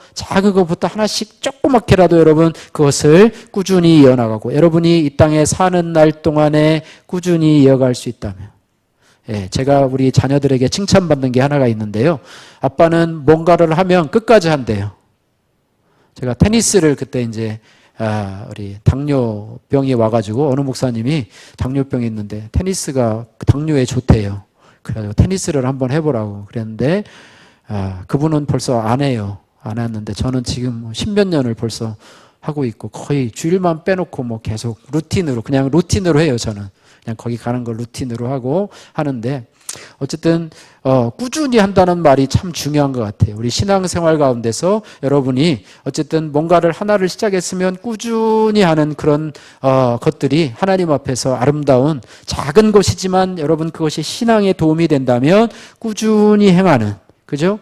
하나씩 조그맣게라도 여러분 그것을 꾸준히 이어나가고, 여러분이 이 땅에 사는 날 동안에 꾸준히 이어갈 수 있다면, 제가 우리 자녀들에게 칭찬받는 게 하나가 있는데요. 아빠는 뭔가를 하면 끝까지 한대요. 제가 테니스를 그때 이제 우리 당뇨병이 와가지고 어느 목사님이 당뇨병이 있는데 테니스가 당뇨에 좋대요. 그래가지고 테니스를 한번 해보라고 그랬는데 그분은 벌써 안 해요. 안 했는데 저는 지금 10몇 년을 벌써 하고 있고 거의 주일만 빼놓고 뭐 계속 그냥 루틴으로 해요. 저는 그냥 거기 가는 걸 루틴으로 하고 하는데, 어쨌든 꾸준히 한다는 말이 참 중요한 것 같아요. 우리 신앙생활 가운데서 여러분이 어쨌든 뭔가를 하나를 시작했으면 꾸준히 하는 그런 것들이 하나님 앞에서 아름다운 작은 것이지만 여러분 그것이 신앙에 도움이 된다면 꾸준히 행하는, 그죠?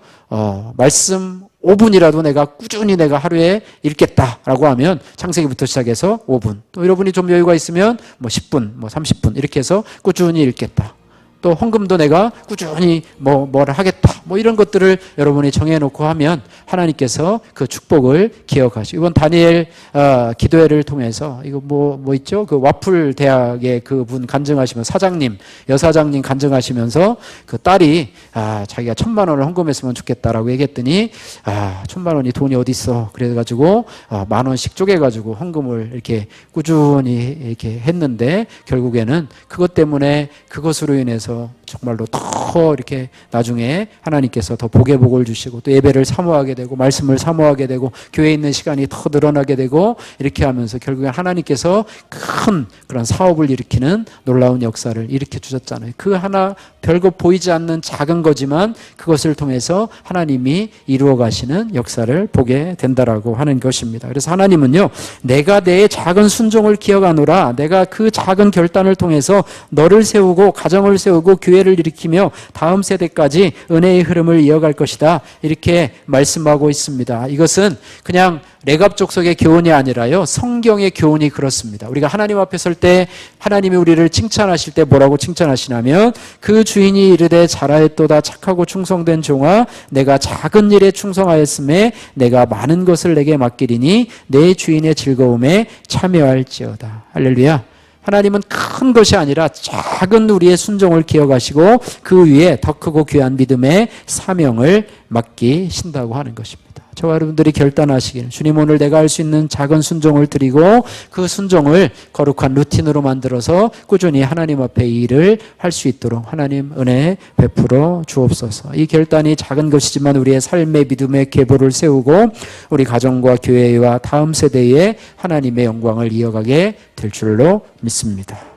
말씀 5분이라도 꾸준히 내가 하루에 읽겠다라고 하면 창세기부터 시작해서 5분, 또 여러분이 좀 여유가 있으면 뭐 10분, 뭐 30분 이렇게 해서 꾸준히 읽겠다. 또 헌금도 내가 꾸준히 뭐를 하겠다. 뭐 이런 것들을 여러분이 정해놓고 하면 하나님께서 그 축복을 기억하시고, 이번 다니엘 기도회를 통해서 이거 뭐 있죠? 그 와플 대학의 그분 간증하시면 여사장님 간증하시면서 그 딸이 자기가 1,000만 원을 헌금했으면 좋겠다라고 얘기했더니 1,000만 원이 돈이 어디 있어? 그래가지고 10,000원씩 쪼개가지고 헌금을 이렇게 꾸준히 이렇게 했는데, 결국에는 그것 때문에 그것으로 인해서 정말로 더 이렇게 나중에 하나님께서 더 복의 복을 주시고, 또 예배를 사모하게 되고 말씀을 사모하게 되고 교회에 있는 시간이 더 늘어나게 되고, 이렇게 하면서 결국에 하나님께서 큰 그런 사업을 일으키는 놀라운 역사를 일으켜 주셨잖아요. 그 하나 별거 보이지 않는 작은 거지만 그것을 통해서 하나님이 이루어 가시는 역사를 보게 된다라고 하는 것입니다. 그래서 하나님은요, 내가 내 작은 순종을 기억하노라, 내가 그 작은 결단을 통해서 너를 세우고 가정을 세우고 교회를 일으키며 다음 세대까지 은혜의 흐름을 이어갈 것이다, 이렇게 말씀하고 있습니다. 이것은 그냥 레갑 족속의 교훈이 아니라요, 성경의 교훈이 그렇습니다. 우리가 하나님 앞에 설 때 하나님이 우리를 칭찬하실 때 뭐라고 칭찬하시냐면, 그 주인이 이르되 잘하였도다 착하고 충성된 종아, 내가 작은 일에 충성하였음에 내가 많은 것을 내게 맡기리니 내 주인의 즐거움에 참여할지어다. 할렐루야. 하나님은 큰 것이 아니라 작은 우리의 순종을 기억하시고 그 위에 더 크고 귀한 믿음의 사명을 맡기신다고 하는 것입니다. 저와 여러분들이 결단하시기는, 주님 오늘 내가 할 수 있는 작은 순종을 드리고 그 순종을 거룩한 루틴으로 만들어서 꾸준히 하나님 앞에 이 일을 할 수 있도록 하나님 은혜 베풀어 주옵소서. 이 결단이 작은 것이지만 우리의 삶의 믿음의 계보를 세우고 우리 가정과 교회와 다음 세대에 하나님의 영광을 이어가게 될 줄로 믿습니다.